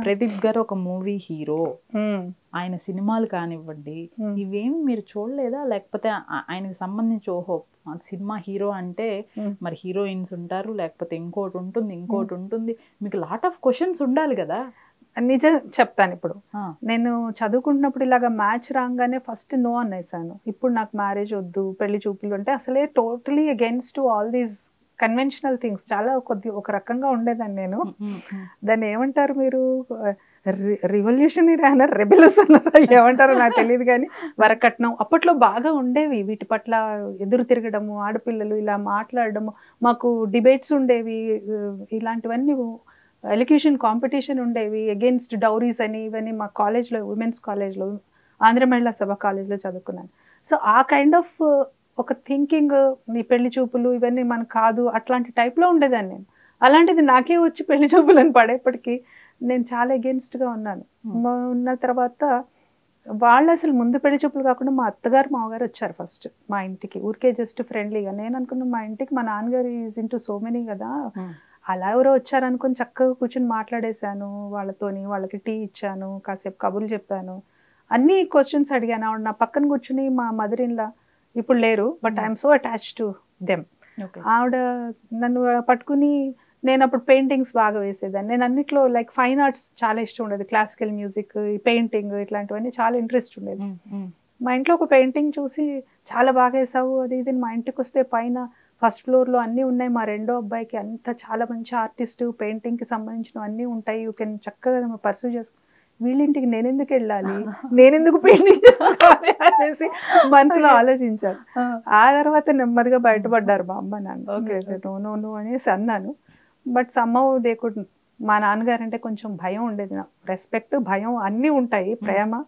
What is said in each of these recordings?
ప్రదీప్ గారు ఒక movie hero, ఆయన సినిమాలు కానివ్వండి, ఇవేమి మీరు చూడలేదా? లేకపోతే ఆయనకి సంబంధించి ఓహో సినిమా హీరో అంటే మరి హీరోయిన్స్ ఉంటారు, లేకపోతే ఇంకోటి ఉంటుంది, మీకు లాట్ ఆఫ్ క్వశ్చన్స్ ఉండాలి కదా? నిజం చెప్తాను. ఇప్పుడు నేను చదువుకుంటున్నప్పుడు ఇలాగా మ్యాచ్ రాగానే ఫస్ట్ నో అనేసాను. ఇప్పుడు నాకు మ్యారేజ్ వద్దు, పెళ్లి చూపులు అంటే అసలే totally against all these conventional things. చాలా ఒక రకంగా ఉండేదాన్ని నేను. దాన్ని ఏమంటారు మీరు, రివల్యూషనరీ అన్నారు, రెబెలస్ అన్నారు, ఏమంటారో నాకు తెలియదు. కానీ వరకట్నం అప్పట్లో బాగా ఉండేవి. వీటి పట్ల ఎదురు తిరగడము, ఆడపిల్లలు ఇలా మాట్లాడడము, మాకు డిబేట్స్ ఉండేవి, ఇలాంటివన్నీ ఎలక్యూషన్ కాంపిటీషన్ ఉండేవి అగేన్స్ట్ డౌరీస్ అని. ఇవన్నీ మా కాలేజ్లో, ఉమెన్స్ కాలేజ్లో, ఆంధ్ర మహిళా సభ కాలేజ్లో చదువుకున్నాను. సో ఆ కైండ్ ఆఫ్ ఒక థింకింగ్, నీ పెళ్లి చూపులు ఇవన్నీ మనకు కాదు అట్లాంటి టైప్లో ఉండేదాన్ని నేను. అలాంటిది నాకే వచ్చి పెళ్లి చూపులను పడేప్పటికీ నేను చాలా అగేన్స్ట్గా ఉన్నాను. ఉన్న తర్వాత వాళ్ళు అసలు ముందు పెళ్లి చూపులు కాకుండా మా అత్తగారు మామగారు వచ్చారు ఫస్ట్ మా ఇంటికి, ఊరికే జస్ట్ ఫ్రెండ్లీగా. నేను అనుకున్న మా ఇంటికి మా నాన్నగారు ఈజ్ ఇంటూ సో మెనీ కదా, అలా ఎవరో వచ్చారనుకుని చక్కగా కూర్చొని మాట్లాడేశాను వాళ్ళతోని. వాళ్ళకి టీ ఇచ్చాను, కాసేపు కబుర్లు చెప్పాను, అన్ని క్వశ్చన్స్ అడిగాను. ఆవిడ నా పక్కన కూర్చుని, మా మదర్ ఇన్ లా ఇప్పుడు లేరు, but I'm so attach to them. ఆవిడ నన్ను పట్టుకుని, నేను అప్పుడు పెయింటింగ్స్ బాగా వేసేదాన్ని. నేను అన్నిట్లో లైక్ ఫైన్ ఆర్ట్స్ చాలా ఇష్టం ఉండేది, క్లాసికల్ మ్యూజిక్, పెయింటింగ్ ఇట్లాంటివన్నీ చాలా ఇంట్రెస్ట్ ఉండేది. మా ఇంట్లో ఒక పెయింటింగ్ చూసి చాలా బాగా వేసావు అది ఇది, మా ఇంటికి వస్తే పైన ఫస్ట్ ఫ్లోర్లో అన్నీ ఉన్నాయి, మా రెండో అబ్బాయికి అంతా చాలా మంచి ఆర్టిస్ట్, పెయింటింగ్కి సంబంధించినవి అన్నీ ఉంటాయి, యూ కెన్ చక్కగా పర్సూ చేసుకో. వీళ్ళింటికి నేనెందుకు వెళ్ళాలి, నేనెందుకు పెయింటింగ్ చేసుకోవాలి అనేసి మనసులో ఆలోచించాను. ఆ తర్వాత నెమ్మదిగా బయటపడ్డారు మా అమ్మ నాన్న. నో అనేసి అన్నాను. But somehow they could. మా నాన్నగారు అంటే కొంచెం భయం ఉండేది, నాకు రెస్పెక్ట్, భయం అన్నీ ఉంటాయి, ప్రేమ.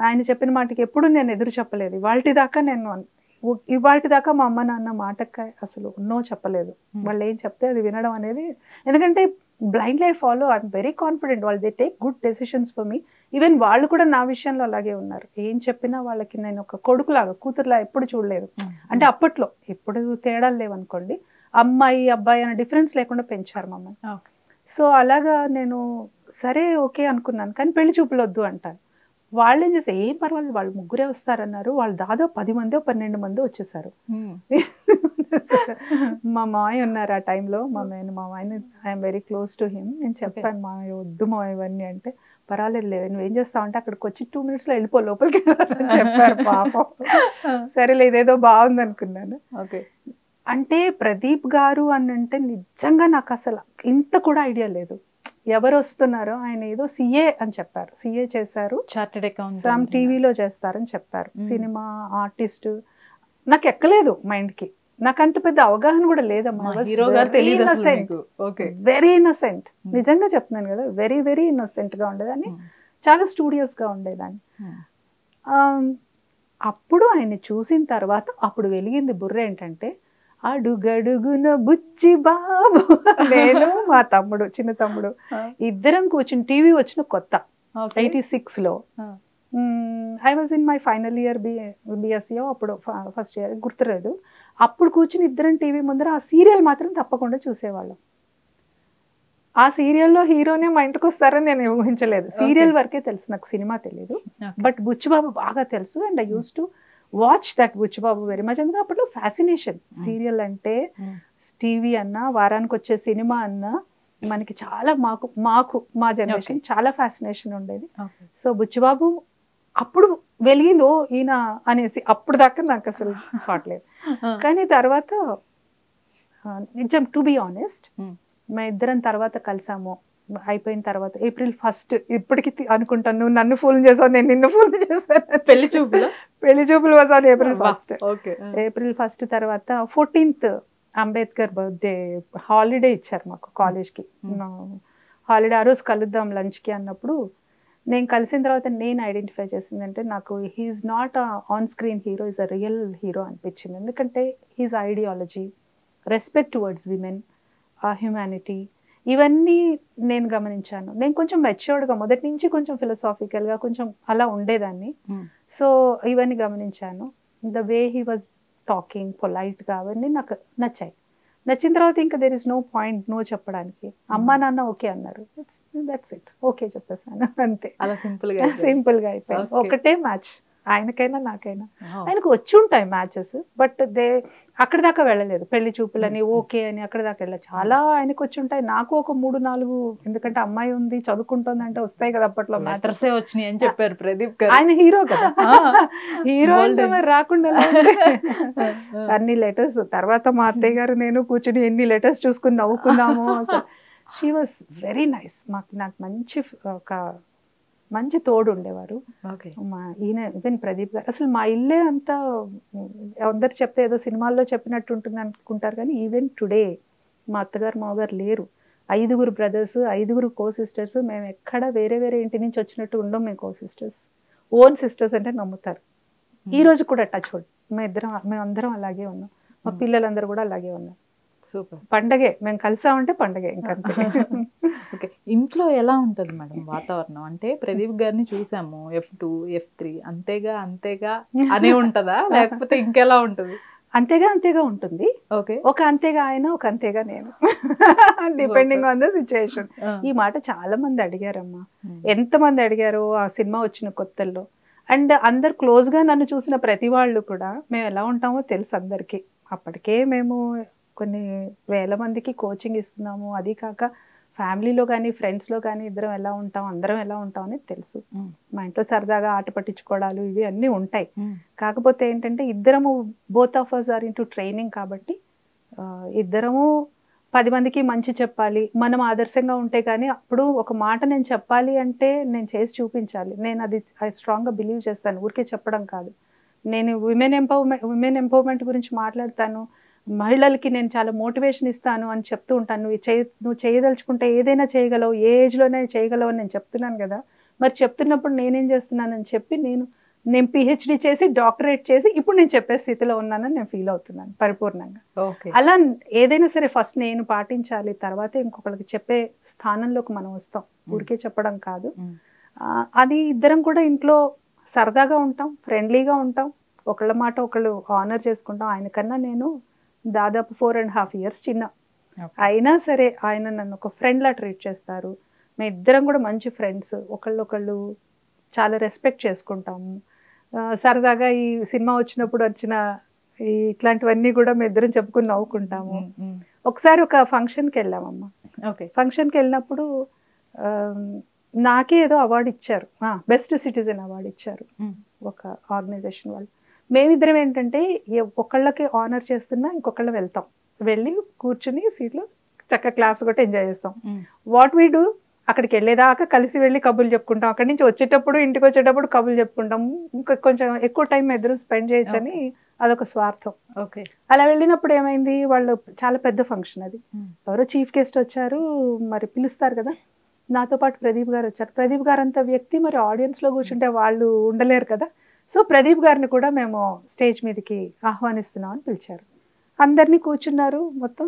ఆయన చెప్పిన మాటకి ఎప్పుడు నేను ఎదురు చెప్పలేదు. ఇవాళ దాకా మా అమ్మ నాన్న మాటకి అసలు నో చెప్పలేదు. వాళ్ళు ఏం చెప్తే అది వినడం అనేది, ఎందుకంటే blindly I follow, I'm very confident. వాళ్ళు they take good decisions for me. Even వాళ్ళు కూడా నా విషయంలో అలాగే ఉన్నారు. ఏం చెప్పినా వాళ్ళకి నేను ఒక కొడుకులాగా, కూతురులా ఎప్పుడు చూడలేదు. అంటే అప్పట్లో ఎప్పుడు తేడాలు లేవనుకోండి, అమ్మాయి అబ్బాయి అనే డిఫరెన్స్ లేకుండా పెంచారు మమ్మల్ని. సో అలాగా నేను సరే ఓకే అనుకున్నాను. కానీ పెళ్లి చూపులు వద్దు అంటాను. వాళ్ళు ఏం చేస్తే ఏం పర్వాలేదు, వాళ్ళు ముగ్గురే వస్తారన్నారు. వాళ్ళు దాదాపు 10 మందో 12 మందో వచ్చేసారు. మా మామయ్య ఉన్నారు ఆ టైంలో, మా మామయ్యని, I'm very close to him. నేను చెప్పాను, మామయ్య వద్దు మామయ్య ఇవన్నీ అంటే, పర్వాలేదు లేదు, నువ్వేం చేస్తావు అంటే అక్కడికి వచ్చి 2 minutesలో వెళ్ళిపో లోపలికి అని చెప్పారు. పాపం సరేలే ఇదేదో బాగుంది అనుకున్నాను. ఓకే. అంటే ప్రదీప్ గారు అని అంటే నిజంగా నాకు అసలు ఇంత కూడా ఐడియా లేదు ఎవరు వస్తున్నారో. ఆయన ఏదో సిఏ అని చెప్పారు, సిఏ చేశారు, చార్టెడ్ అకౌంటెంట్, సమ్ టీవీలో చేస్తారని చెప్పారు, సినిమా ఆర్టిస్ట్. నాకు ఎక్కలేదు మైండ్కి, నాకు అంత పెద్ద అవగాహన కూడా లేదమ్మా. వెరీ ఇన్నోసెంట్, నిజంగా చెప్తున్నాను కదా, వెరీ వెరీ ఇన్నోసెంట్గా ఉండేదాన్ని, చాలా స్టూడియస్గా ఉండేదాన్ని. అప్పుడు ఆయన్ని చూసిన తర్వాత అప్పుడు వెలిగింది బుర్ర ఏంటంటే, అడుగడుగున బుచ్చి బాబు, నేను మా తమ్ముడు, చిన్న తమ్ముడు, ఇద్దరం కూర్చుని, టీవీ వచ్చిన కొత్త 86లో, I was in my final year బిఎస్సీఓ, అప్పుడు ఫస్ట్ ఇయర్ గుర్తులేదు. అప్పుడు కూర్చుని ఇద్దరం టీవీ ముందర ఆ సీరియల్ మాత్రం తప్పకుండా చూసేవాళ్ళం. ఆ సీరియల్లో హీరోనే మా ఇంటికి వస్తారని నేను ఊహించలేదు. సీరియల్ వరకే తెలుసు నాకు, సినిమా తెలియదు. బట్ బుచ్చిబాబు బాగా తెలుసు. And I use to watch that Buchibabu very much. ఎందుకంటే అప్పట్లో ఫ్యాసినేషన్, సీరియల్ అంటే టీవీ అన్నా, వారానికి వచ్చే సినిమా అన్నా మనకి చాలా, మాకు మా జనరేషన్ చాలా ఫ్యాసినేషన్ ఉండేది. సో బుచ్చిబాబు అప్పుడు వెలిగిందో ఈయన అనేసి, అప్పుడు దాకా నాకు అసలు కావట్లేదు. కానీ తర్వాత నిజం, టు బి ఆనెస్ట్, మా ఇద్దరం తర్వాత కలిసాము. అయిపోయిన తర్వాత April 1st, ఇప్పటికి అనుకుంటాను, నువ్వు నన్ను ఫోన్ చేసావు, నేను నిన్ను ఫోన్ చేశాను. పెళ్లి చూపులు was on April 1st. April 1st తర్వాత 14th అంబేద్కర్ బర్త్డే హాలిడే ఇచ్చారు మాకు కాలేజ్కి. హాలిడే, ఆ రోజు కలుద్దాం లంచ్కి అన్నప్పుడు, నేను కలిసిన తర్వాత నేను ఐడెంటిఫై చేసిందంటే, నాకు he's not on screen hero, is a real hero అనిపించింది. ఎందుకంటే his ideology, respect towards women, humanity, ఇవన్నీ నేను గమనించాను. నేను కొంచెం మెచ్యూర్డ్గా మొదటి నుంచి కొంచెం ఫిలసాఫికల్గా కొంచెం అలా ఉండేదాన్ని. సో ఇవన్నీ గమనించాను. The way he was talking పొలైట్గా, అవన్నీ నాకు నచ్చాయి. నచ్చిన తర్వాత ఇంకా there is no point no చెప్పడానికి. అమ్మా నాన్న ఓకే అన్నారు, దట్స్ ఇట్, ఓకే చెప్పేసాను అంతే. అలా సింపుల్గా అయిపోయింది. ఒకటే మ్యాచ్, ఆయనకైనా నాకైనా. ఆయనకు వచ్చి ఉంటాయి మ్యాచెస్, బట్ అక్కడ దాకా వెళ్ళలేదు. పెళ్లి చూపులని ఓకే అని అక్కడ దాకా వెళ్ళలేదు. చాలా ఆయనకు వచ్చి ఉంటాయి, నాకు ఒక 3-4, ఎందుకంటే అమ్మాయి ఉంది చదువుకుంటుంది అంటే వస్తాయి కదా అప్పట్లో మ్యాచెస్ వచ్చినాయి అని చెప్పారు ప్రదీప్ గారు. ఆయన హీరో కదా, హీరో అంటే మరి రాకుండా అన్ని లెటర్స్. తర్వాత మా అత్తయ్య గారు నేను కూర్చుని ఎన్ని లెటర్స్ చూసుకుని నవ్వుకున్నాము. She was very nice. నాకు మంచి తోడు ఉండేవారు. ఈయన ఈవెన్ ప్రదీప్ గారు, అసలు మా ఇల్లే అంతా అందరు చెప్తే ఏదో సినిమాల్లో చెప్పినట్టు ఉంటుంది అనుకుంటారు, కానీ ఈవెన్ టుడే మా అత్తగారు మామగారు లేరు. 5 బ్రదర్స్, 5 కో సిస్టర్స్. మేము ఎక్కడ వేరే వేరే ఇంటి నుంచి వచ్చినట్టు ఉండం. మేము కో సిస్టర్స్, ఓన్ సిస్టర్స్ అంటే నమ్ముతారు. ఈ రోజు కూడా టచ్ వుడ్ మేమందరం అలాగే ఉన్నాం. మా పిల్లలందరూ కూడా అలాగే ఉన్నారు. సూపర్. పండగే, మేము కలిసామంటే పండగే ఇంకా. ఓకే, ఇంట్లో ఎలా ఉంటుంది మేడం వాతావరణం? అంటే ప్రదీప్ గారిని చూసాము, F2 F3 అంతేగా అనే ఉంటుందా, లేకపోతే ఇంకెలా ఉంటుంది? అంతేగా ఉంటుంది. ఓకే, ఒక అంతేగా ఆయన, ఒక అంతేగా నేను, డిపెండింగ్ ఆన్ ద సిచ్యుయేషన్. ఈ మాట చాలా మంది అడిగారమ్మా, ఎంతమంది అడిగారో ఆ సినిమా వచ్చిన కొత్తల్లో. అండ్ అందరు క్లోజ్గా నన్ను చూసిన ప్రతి వాళ్ళు కూడా మేము ఎలా ఉంటామో తెలుసు అందరికీ. అప్పటికే మేము కొన్ని వేల మందికి కోచింగ్ ఇస్తున్నాము. అది కాక ఫ్యామిలీలో కానీ ఫ్రెండ్స్లో కానీ ఇద్దరం ఎలా ఉంటాం, అందరం ఎలా ఉంటాం అనేది తెలుసు. మా ఇంట్లో సరదాగా ఆట పట్టించుకోవడాలు ఇవి అన్నీ ఉంటాయి. కాకపోతే ఏంటంటే ఇద్దరము both of us are into training కాబట్టి ఇద్దరము 10 మందికి మంచి చెప్పాలి, మనం ఆదర్శంగా ఉంటే. కానీ అప్పుడు ఒక మాట నేను చెప్పాలి అంటే నేను చేసి చూపించాలి. నేను అది స్ట్రాంగ్గా బిలీవ్ చేస్తాను, ఊరికే చెప్పడం కాదు. నేను విమెన్ ఎంపవర్మెంట్ గురించి మాట్లాడతాను, మహిళలకి నేను చాలా మోటివేషన్ ఇస్తాను అని చెప్తూ ఉంటాను. నువ్వు చేయదలుచుకుంటే ఏదైనా చేయగలవు, ఏ ఏజ్లోనే చేయగలవు అని నేను చెప్తున్నాను కదా. మరి చెప్తున్నప్పుడు నేనేం చేస్తున్నానని చెప్పి నేను PhD చేసి డాక్టరేట్ చేసి ఇప్పుడు నేను చెప్పే స్థితిలో ఉన్నానని నేను ఫీల్ అవుతున్నాను పరిపూర్ణంగా. అలా ఏదైనా సరే ఫస్ట్ నేను పాటించాలి, తర్వాత ఇంకొకరికి చెప్పే స్థానంలోకి మనం వస్తాం, ఊరికే చెప్పడం కాదు. అది ఇద్దరం కూడా ఇంట్లో సరదాగా ఉంటాం, ఫ్రెండ్లీగా ఉంటాం, ఒకళ్ళ మాట ఒకళ్ళు ఆనర్ చేసుకుంటాం. ఆయనకన్నా నేను దాదాపు 4.5 years చిన్న. అయినా సరే ఆయన నన్ను ఒక ఫ్రెండ్లా ట్రీట్ చేస్తారు. మేము ఇద్దరం కూడా మంచి ఫ్రెండ్స్, ఒకళ్ళు చాలా రెస్పెక్ట్ చేసుకుంటాము. సరదాగా ఈ సినిమా వచ్చినప్పుడు వచ్చిన ఇట్లాంటివన్నీ కూడా మేము ఇద్దరం చెప్పుకుని నవ్వుకుంటాము. ఒకసారి ఒక ఫంక్షన్కి వెళ్ళామమ్మా. ఫంక్షన్కి వెళ్ళినప్పుడు నాకే ఏదో అవార్డు ఇచ్చారు, బెస్ట్ సిటిజన్ అవార్డు ఇచ్చారు ఒక ఆర్గనైజేషన్ వాళ్ళు. మేమిద్దరం ఏంటంటే ఒకళ్ళకి ఆనర్ చేస్తున్నా ఇంకొకళ్ళు వెళ్ళి కూర్చుని సీట్లో చక్కగా క్లాప్స్ కొట్టి ఎంజాయ్ చేస్తాం. వాట్ వీ డూ, అక్కడికి వెళ్ళేదాకా కలిసి వెళ్ళి కబుర్లు చెప్పుకుంటాం, అక్కడి నుంచి వచ్చేటప్పుడు ఇంటికి వచ్చేటప్పుడు కబుర్లు చెప్పుకుంటాం. ఇంకా కొంచెం ఎక్కువ టైం ఇద్దరు స్పెండ్ చేయొచ్చని అదొక స్వార్థం. అలా వెళ్ళినప్పుడు ఏమైంది, వాళ్ళు చాలా పెద్ద ఫంక్షన్ అది, ఎవరో చీఫ్ గెస్ట్ వచ్చారు, మరి పిలుస్తారు కదా. నాతో పాటు ప్రదీప్ గారు వచ్చారు. ప్రదీప్ గారు అంత వ్యక్తి మరి ఆడియన్స్లో కూర్చుంటే వాళ్ళు ఉండలేరు కదా. సో ప్రదీప్ గారిని కూడా మేము స్టేజ్ మీదకి ఆహ్వానిస్తున్నామని పిలిచారు. అందరినీ కూర్చున్నారు. మొత్తం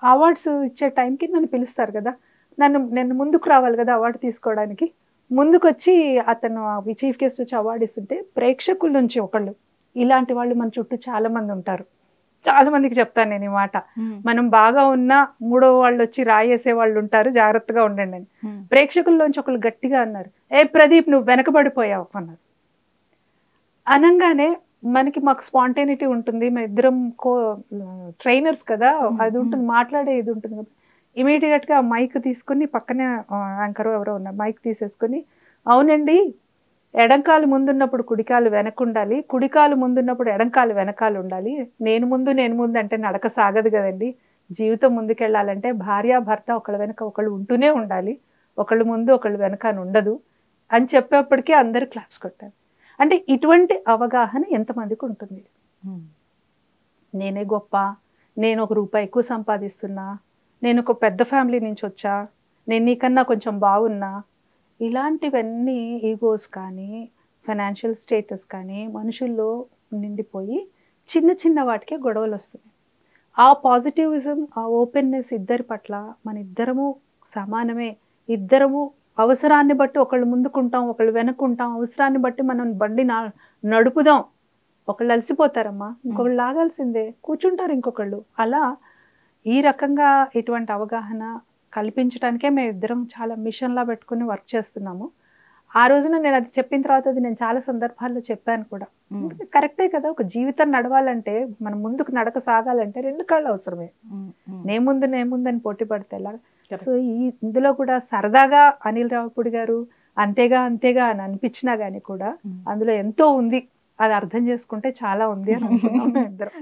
అవార్డ్స్ ఇచ్చే టైంకి నన్ను పిలుస్తారు కదా, నేను ముందుకు రావాలి కదా అవార్డు తీసుకోవడానికి. ముందుకు వచ్చి అతను చీఫ్ గెస్ట్ వచ్చి అవార్డు ఇస్తుంటే ప్రేక్షకుల నుంచి ఒకళ్ళు, ఇలాంటి వాళ్ళు మన చుట్టూ చాలా మంది ఉంటారు, చాలా మందికి చెప్తాను నేను ఈ మాట, మనం బాగా ఉన్నా మూడో వాళ్ళు వచ్చి రాయేసే వాళ్ళు ఉంటారు, జాగ్రత్తగా ఉండండి అని. ప్రేక్షకుల్లోంచి ఒకళ్ళు గట్టిగా అన్నారు, ఏ ప్రదీప్ నువ్వు వెనకబడిపోయావు అన్నారు. అనగానే మాకు స్పాంటేనిటీ ఉంటుంది, మేము ఇద్దరం ట్రైనర్స్ కదా, అది ఉంటుంది, మాట్లాడేది ఉంటుంది కదా. ఇమీడియట్గా మైక్ తీసుకుని, పక్కనే యాంకర్ ఎవరో ఉన్నారు, మైక్ తీసేసుకుని, అవునండి ఎడంకాలు ముందున్నప్పుడు కుడికాలు వెనక ఉండాలి, కుడికాలు ముందున్నప్పుడు ఎడంకాలు వెనకాలు ఉండాలి, నేను ముందు అంటే నడక సాగదు కదండి, జీవితం ముందుకెళ్ళాలంటే భార్య భర్త ఒకళ్ళ వెనక ఒకళ్ళు ఉంటూనే ఉండాలి, ఒకళ్ళు ముందు ఒకళ్ళు వెనక అని ఉండదు అని చెప్పేప్పటికీ అందరూ క్లాప్స్ కొట్టారు. అంటే ఇటువంటి అవగాహన ఎంతమందికి ఉంటుంది, నేనే గొప్ప, నేను ₹1 ఎక్కువ సంపాదిస్తున్నా, నేను ఒక పెద్ద ఫ్యామిలీ నుంచి వచ్చా, నేను నీకన్నా కొంచెం బాగున్నా, ఇలాంటివన్నీ ఈగోస్ కానీ ఫైనాన్షియల్ స్టేటస్ కానీ మనుషుల్లో నిండిపోయి చిన్న చిన్న వాటికే గొడవలు వస్తున్నాయి. ఆ పాజిటివిజం, ఆ ఓపెన్నెస్ ఇద్దరి పట్ల మన ఇద్దరము సమానమే, ఇద్దరము అవసరాన్ని బట్టి ఒకళ్ళు ముందుకుంటాం, ఒకళ్ళు వెనుకుంటాం, అవసరాన్ని బట్టి మనం బండి నడుపుదాం. ఒకళ్ళు అలసిపోతారమ్మా, ఇంకొకళ్ళు లాగాల్సిందే, కూర్చుంటారు ఇంకొకళ్ళు. అలా ఈ రకంగా ఇటువంటి అవగాహన కల్పించడానికే మేము ఇద్దరం చాలా మిషన్లా పెట్టుకుని వర్క్ చేస్తున్నాము. ఆ రోజున నేను అది చెప్పిన తర్వాత అది నేను చాలా సందర్భాల్లో చెప్పాను కూడా. కరెక్టే కదా, ఒక జీవితం నడవాలంటే మనం ముందుకు నడక సాగాలంటే 2 కాళ్ళు అవసరమే. నే ముందు అని పోటీ పడితే ఎలా? సో ఇందులో కూడా సరదాగా అనిల్ రావిపూడి గారు అంతేగా అని అనిపించినా గానీ కూడా అందులో ఎంతో ఉంది, అది అర్థం చేసుకుంటే చాలా ఉంది అని అనుకున్నాం ఇద్దరం.